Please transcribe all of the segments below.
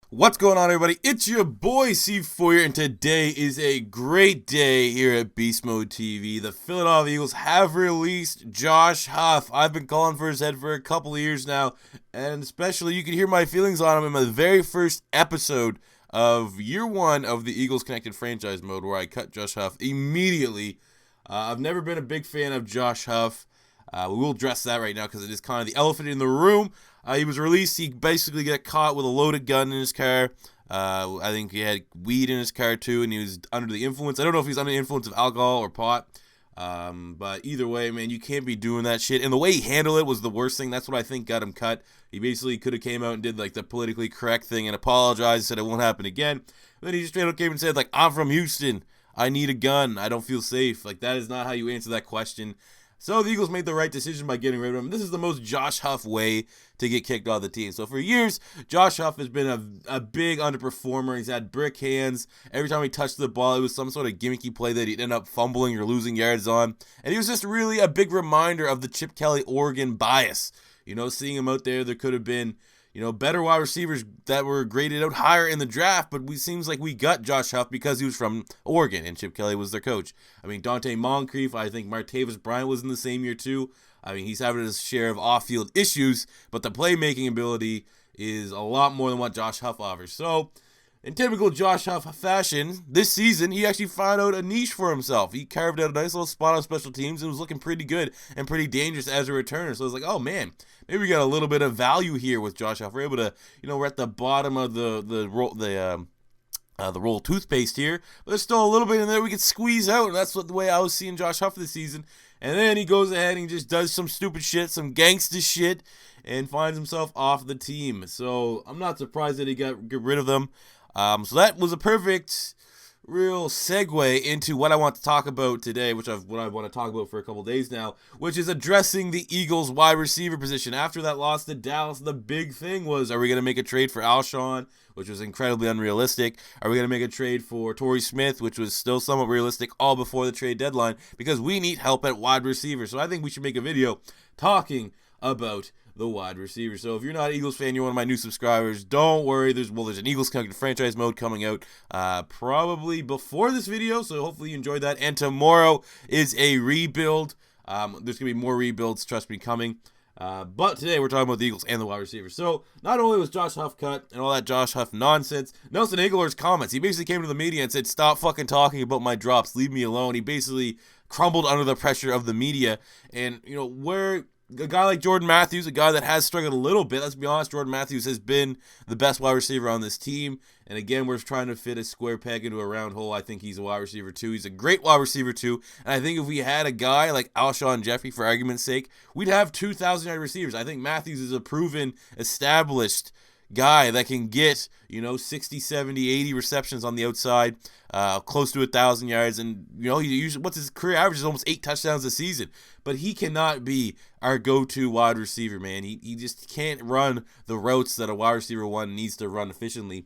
What's going on, everybody? It's your boy C4, and today is a great day here at Beast Mode TV. The Philadelphia Eagles have released Josh Huff. I've been calling for his head for a couple of years now, and especially you can hear my feelings on him in my very first episode of year one of the Eagles Connected franchise mode, where I cut Josh Huff immediately. I've never been a big fan of Josh Huff. We will address that right now because it is kind of the elephant in the room. He was released. He basically got caught with a loaded gun in his car. I think he had weed in his car too, and he was under the influence. I don't know if he's under the influence of alcohol or pot. But either way, man, you can't be doing that shit. And the way he handled it was the worst thing. That's what I think got him cut. He basically could have came out and did like the politically correct thing and apologized, said it won't happen again. But then he just straight up came and said, like, I'm from Houston. I need a gun. I don't feel safe. Like, that is not how you answer that question. So the Eagles made the right decision by getting rid of him. This is the most Josh Huff way to get kicked off the team. So for years, Josh Huff has been a big underperformer. He's had brick hands. Every time he touched the ball, it was some sort of gimmicky play that he'd end up fumbling or losing yards on. And he was just really a big reminder of the Chip Kelly Oregon bias. You know, seeing him out there could have been, better wide receivers that were graded out higher in the draft, but it seems like we got Josh Huff because he was from Oregon and Chip Kelly was their coach. I mean, Dante Moncrief, I think Martavis Bryant was in the same year too. I mean, he's having his share of off-field issues, but the playmaking ability is a lot more than what Josh Huff offers. So, in typical Josh Huff fashion, this season, he actually found out a niche for himself. He carved out a nice little spot on special teams and was looking pretty good and pretty dangerous as a returner. So I was like, oh man, maybe we got a little bit of value here with Josh Huff. We're able to, we're at the bottom of the roll of toothpaste here, but there's still a little bit in there we could squeeze out, and that's the way I was seeing Josh Huff this season. And then he goes ahead and just does some stupid shit, some gangsta shit, and finds himself off the team. So I'm not surprised that he got rid of them. So that was a perfect, real segue into what I want to talk about today, what I want to talk about for a couple days now, which is addressing the Eagles' wide receiver position. After that loss to Dallas, the big thing was, are we going to make a trade for Alshon, which was incredibly unrealistic? Are we going to make a trade for Torrey Smith, which was still somewhat realistic, all before the trade deadline? Because we need help at wide receiver. So I think we should make a video talking about the wide receiver. So if you're not an Eagles fan, you're one of my new subscribers, don't worry. There's an Eagles Connected franchise mode coming out probably before this video, so hopefully you enjoyed that. And tomorrow is a rebuild. There's going to be more rebuilds, trust me, coming. But today we're talking about the Eagles and the wide receivers. So not only was Josh Huff cut and all that Josh Huff nonsense, Nelson Agholor's comments, he basically came to the media and said, stop fucking talking about my drops, leave me alone. He basically crumbled under the pressure of the media. And, where a guy like Jordan Matthews, a guy that has struggled a little bit, let's be honest, Jordan Matthews has been the best wide receiver on this team. And again, we're trying to fit a square peg into a round hole. I think he's a wide receiver too. He's a great wide receiver too. And I think if we had a guy like Alshon Jeffery, for argument's sake, we'd have 2,000-yard receivers. I think Matthews is a proven, established guy that can get, 60, 70, 80 receptions on the outside, close to 1,000 yards. And, he usually, what's his career average is almost 8 touchdowns a season. But he cannot be our go-to wide receiver, man. He just can't run the routes that a wide receiver one needs to run efficiently.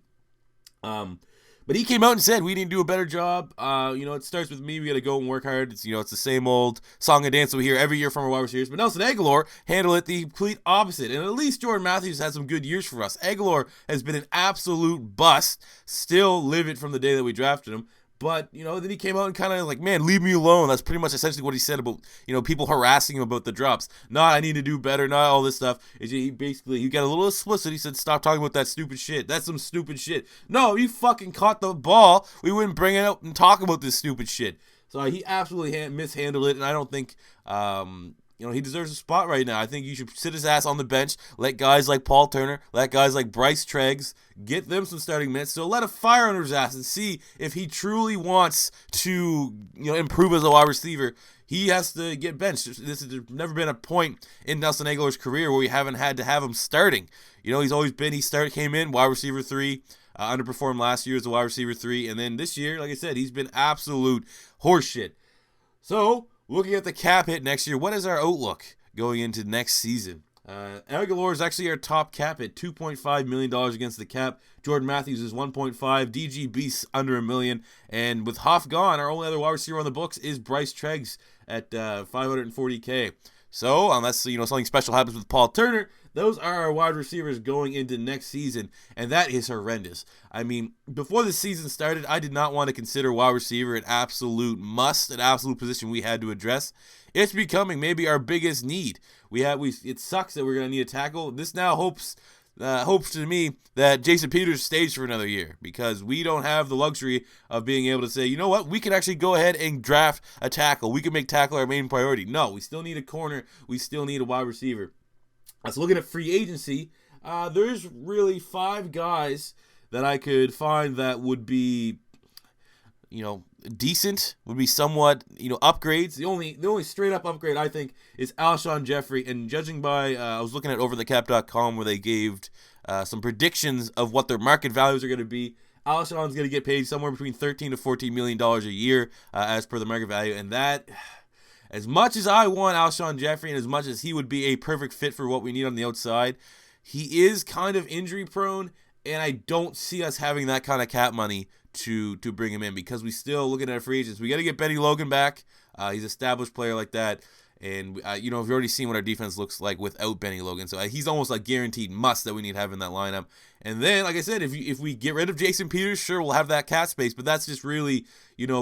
But he came out and said we need to do a better job. It starts with me. We got to go and work hard. It's it's the same old song and dance we hear every year from our wide receivers. But Nelson Agholor handled it the complete opposite. And at least Jordan Matthews had some good years for us. Agholor has been an absolute bust. Still livid from the day that we drafted him. But, then he came out and kind of like, man, leave me alone. That's pretty much essentially what he said about, people harassing him about the drops. Not, I need to do better, not all this stuff. He got a little explicit. He said, stop talking about that stupid shit. That's some stupid shit. No, you fucking caught the ball. We wouldn't bring it up and talk about this stupid shit. So he absolutely mishandled it, and I don't think, he deserves a spot right now. I think you should sit his ass on the bench, let guys like Paul Turner, let guys like Bryce Treggs, get them some starting minutes. So let a fire under his ass and see if he truly wants to, improve as a wide receiver. He has to get benched. There's never been a point in Nelson Agholor's career where we haven't had to have him starting. He's always been, came in, wide receiver 3, underperformed last year as a wide receiver 3, and then this year, like I said, he's been absolute horseshit. So, looking at the cap hit next year, what is our outlook going into next season? Agholor is actually our top cap hit, $2.5 million against the cap. Jordan Matthews is 1.5. DG Beasts under $1 million. And with Huff gone, our only other wide receiver on the books is Bryce Treggs at $540K. So, unless, something special happens with Paul Turner, Those are our wide receivers going into next season, and that is horrendous. I mean, before the season started, I did not want to consider wide receiver an absolute must, an absolute position we had to address. It's becoming maybe our biggest need. It sucks that we're going to need a tackle. This now hopes to me that Jason Peters stays for another year, because we don't have the luxury of being able to say, you know what, we can actually go ahead and draft a tackle. We can make tackle our main priority. No, we still need a corner. We still need a wide receiver. So looking at free agency, there's really 5 guys that I could find that would be, decent, would be somewhat, upgrades. The only straight up upgrade I think is Alshon Jeffery, and judging by, I was looking at overthecap.com where they gave some predictions of what their market values are going to be. Alshon's going to get paid somewhere between $13 to $14 million a year as per the market value, and that, as much as I want Alshon Jeffery and as much as he would be a perfect fit for what we need on the outside, he is kind of injury prone, and I don't see us having that kind of cap money to bring him in, because we still looking at free agents. We got to get Benny Logan back. He's an established player like that, and we've already seen what our defense looks like without Benny Logan. So he's almost like guaranteed must that we need to have in that lineup. And then, like I said, if we get rid of Jason Peters, sure, we'll have that cap space, but that's just really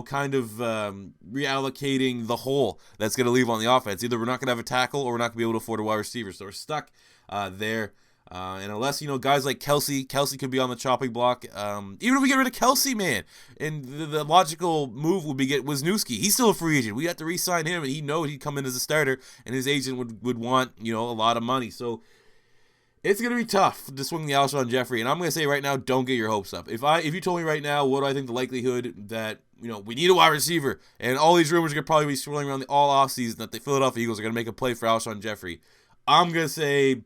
kind of reallocating the hole that's going to leave on the offense. Either we're not going to have a tackle or we're not going to be able to afford a wide receiver. So we're stuck there. And unless, guys like Kelsey could be on the chopping block. Even if we get rid of Kelsey, man, and the logical move would be get Wisniewski. He's still a free agent. We have to re-sign him, and he knows he'd come in as a starter, and his agent would want, a lot of money. So it's going to be tough to swing the Alshon Jeffery. And I'm going to say right now, don't get your hopes up. If you told me right now, what do I think the likelihood that, we need a wide receiver, and all these rumors are going to probably be swirling around all offseason that the Philadelphia Eagles are going to make a play for Alshon Jeffery, I'm going to say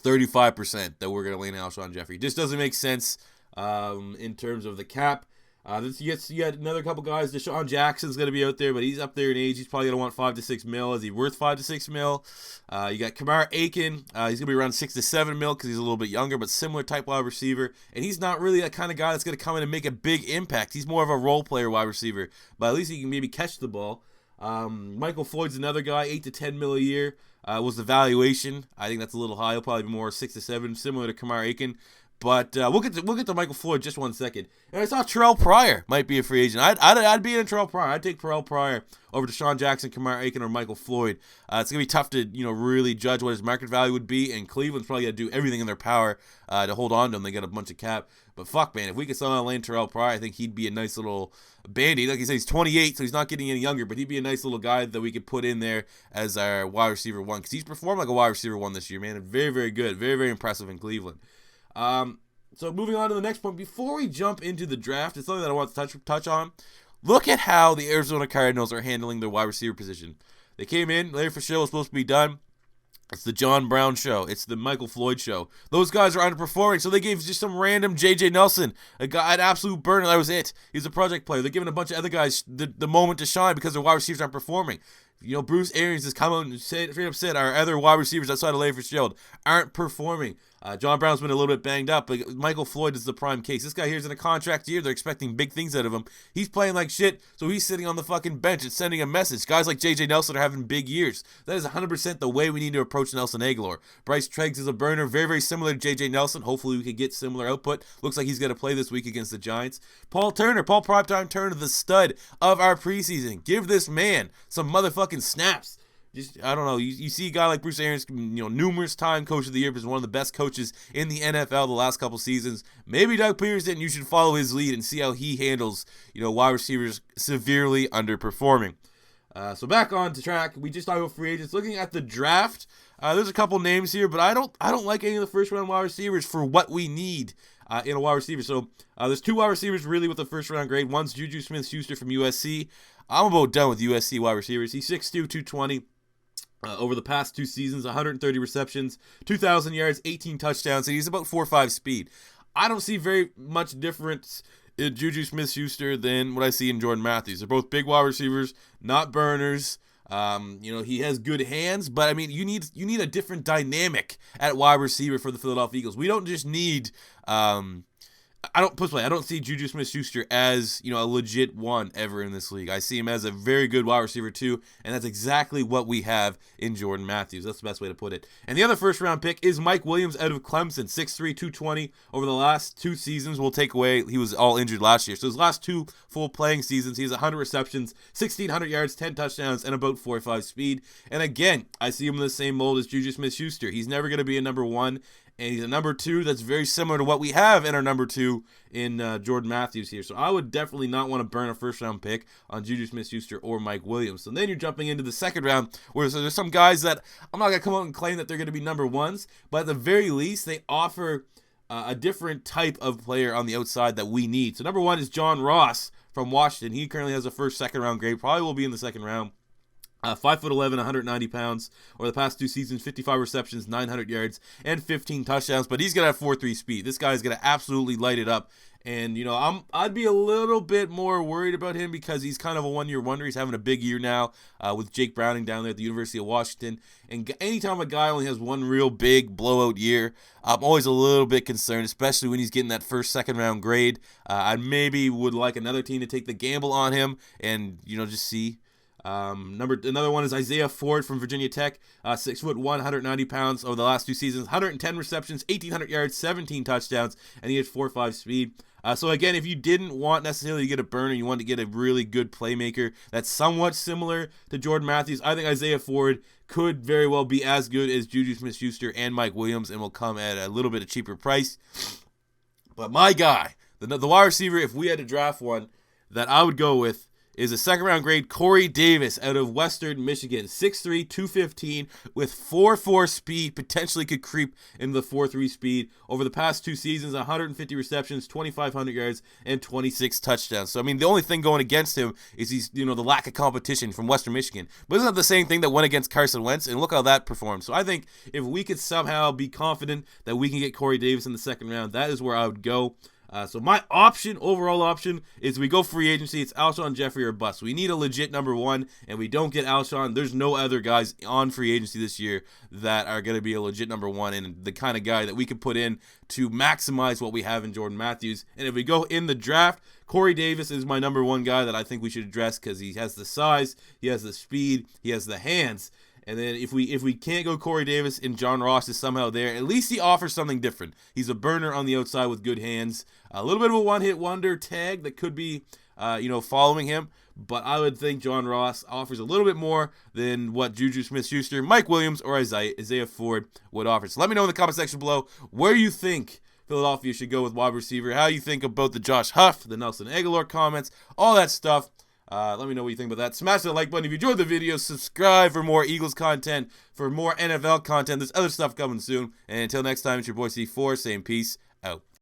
35% that we're going to lean Alshon Jeffery. Just doesn't make sense in terms of the cap. You got another couple guys. DeSean Jackson's going to be out there, but he's up there in age. He's probably going to want $5 to $6 mil. Is he worth $5 to $6 mil? You got Kamar Aiken. He's going to be around $6 to $7 mil because he's a little bit younger, but similar type wide receiver. And he's not really that kind of guy that's going to come in and make a big impact. He's more of a role player wide receiver, but at least he can maybe catch the ball. Michael Floyd's another guy, $8 to $10 mil a year. Was the valuation. I think that's a little high. He'll probably be more 6 to 7, similar to Kamar Aiken. But we'll get to Michael Floyd just 1 second. And I saw Terrelle Pryor might be a free agent. I'd be in Terrelle Pryor. I'd take Terrelle Pryor over DeSean Jackson, Kamar Aiken, or Michael Floyd. It's gonna be tough to really judge what his market value would be. And Cleveland's probably gonna do everything in their power to hold on to him. They got a bunch of cap. But fuck, man, if we could somehow land Terrelle Pryor, I think he'd be a nice little band-aid. Like you said, he's 28, so he's not getting any younger, but he'd be a nice little guy that we could put in there as our wide receiver 1, because he's performed like a wide receiver 1 this year, man. Very, very good. Very, very impressive in Cleveland. So moving on to the next point, before we jump into the draft, it's something that I want to touch on. Look at how the Arizona Cardinals are handling their wide receiver position. They came in, Larry Fitzgerald was supposed to be done. It's the John Brown show. It's the Michael Floyd show. Those guys are underperforming, so they gave just some random J.J. Nelson, a guy, an absolute burner. That was it. He's a project player. They're giving a bunch of other guys the moment to shine because their wide receivers aren't performing. Bruce Arians has come out and straight up said our other wide receivers outside of Larry Fitzgerald aren't performing. John Brown's been a little bit banged up, but Michael Floyd is the prime case. This guy here's in a contract year. They're expecting big things out of him. He's playing like shit, so he's sitting on the fucking bench and sending a message. Guys like J.J. Nelson are having big years. That is 100% the way we need to approach Nelson Agholor. Bryce Treggs is a burner, very, very similar to J.J. Nelson. Hopefully we can get similar output. Looks like he's going to play this week against the Giants. Paul Primetime Turner, the stud of our preseason. Give this man some motherfucking snaps. I don't know. You see a guy like Bruce Arians, numerous time coach of the year, is one of the best coaches in the NFL the last couple seasons. Maybe Doug Peterson, you should follow his lead and see how he handles, wide receivers severely underperforming. So back on to track. We just talked about free agents. Looking at the draft, there's a couple names here, but I don't like any of the first round wide receivers for what we need in a wide receiver. So there's 2 wide receivers really with the first round grade. One's JuJu Smith-Schuster from USC. I'm about done with USC wide receivers. He's 6'2", 220. Over the past 2 seasons, 130 receptions, 2,000 yards, 18 touchdowns, and he's about 4.5 speed. I don't see very much difference in JuJu Smith-Schuster than what I see in Jordan Matthews. They're both big wide receivers, not burners. He has good hands, but I mean, you need a different dynamic at wide receiver for the Philadelphia Eagles. We don't just need I don't see JuJu Smith-Schuster as, a legit one ever in this league. I see him as a very good wide receiver too, and that's exactly what we have in Jordan Matthews. That's the best way to put it. And the other first-round pick is Mike Williams out of Clemson, 6'3", 220. Over the last 2 seasons, we'll take away, he was all injured last year. So his last 2 full playing seasons, he has 100 receptions, 1,600 yards, 10 touchdowns, and about 4.5 speed. And again, I see him in the same mold as JuJu Smith-Schuster. He's never going to be a number 1. And he's a number 2 that's very similar to what we have in our number 2 in Jordan Matthews here. So I would definitely not want to burn a first-round pick on JuJu Smith-Schuster or Mike Williams. So then you're jumping into the second round, where there's some guys that I'm not going to come out and claim that they're going to be number 1s, but at the very least, they offer a different type of player on the outside that we need. So number 1 is John Ross from Washington. He currently has a first, second-round grade. Probably will be in the second round. 5'11", 190 pounds. Over the past 2 seasons, 55 receptions, 900 yards, and 15 touchdowns. But he's going to have 4.3 speed. This guy's going to absolutely light it up. And, I'd be a little bit more worried about him because he's kind of a one-year wonder. He's having a big year now with Jake Browning down there at the University of Washington. And anytime a guy only has one real big blowout year, I'm always a little bit concerned, especially when he's getting that first, second-round grade. I maybe would like another team to take the gamble on him and, just see. Another one is Isiah Ford from Virginia Tech, 6'1", 190 pounds over the last 2 seasons, 110 receptions, 1,800 yards, 17 touchdowns, and he had 4.5 speed. So again, if you didn't want necessarily to get a burner, you want to get a really good playmaker that's somewhat similar to Jordan Matthews, I think Isiah Ford could very well be as good as JuJu Smith-Schuster and Mike Williams and will come at a little bit of cheaper price. But my guy, the wide receiver, if we had to draft one that I would go with, is a second-round grade Corey Davis out of Western Michigan. 6'3", 215 with 4.4 speed, potentially could creep into the 4.3 speed. Over the past 2 seasons, 150 receptions, 2,500 yards, and 26 touchdowns. So, the only thing going against him is he's, the lack of competition from Western Michigan. But isn't that the same thing that went against Carson Wentz? And look how that performed. So I think if we could somehow be confident that we can get Corey Davis in the second round, that is where I would go. So my overall option, is we go free agency. It's Alshon Jeffery or bust. We need a legit number 1, and we don't get Alshon. There's no other guys on free agency this year that are going to be a legit number 1 and the kind of guy that we can put in to maximize what we have in Jordan Matthews. And if we go in the draft, Corey Davis is my number 1 guy that I think we should address because he has the size, he has the speed, he has the hands. And then if we can't go Corey Davis and John Ross is somehow there, at least he offers something different. He's a burner on the outside with good hands. A little bit of a one-hit wonder tag that could be, following him. But I would think John Ross offers a little bit more than what JuJu Smith-Schuster, Mike Williams, or Isiah Ford would offer. So let me know in the comment section below where you think Philadelphia should go with wide receiver, how you think about the Josh Huff, the Nelson Agholor comments, all that stuff. Let me know what you think about that. Smash that like button if you enjoyed the video. Subscribe for more Eagles content, for more NFL content. There's other stuff coming soon. And until next time, it's your boy C4 saying peace out.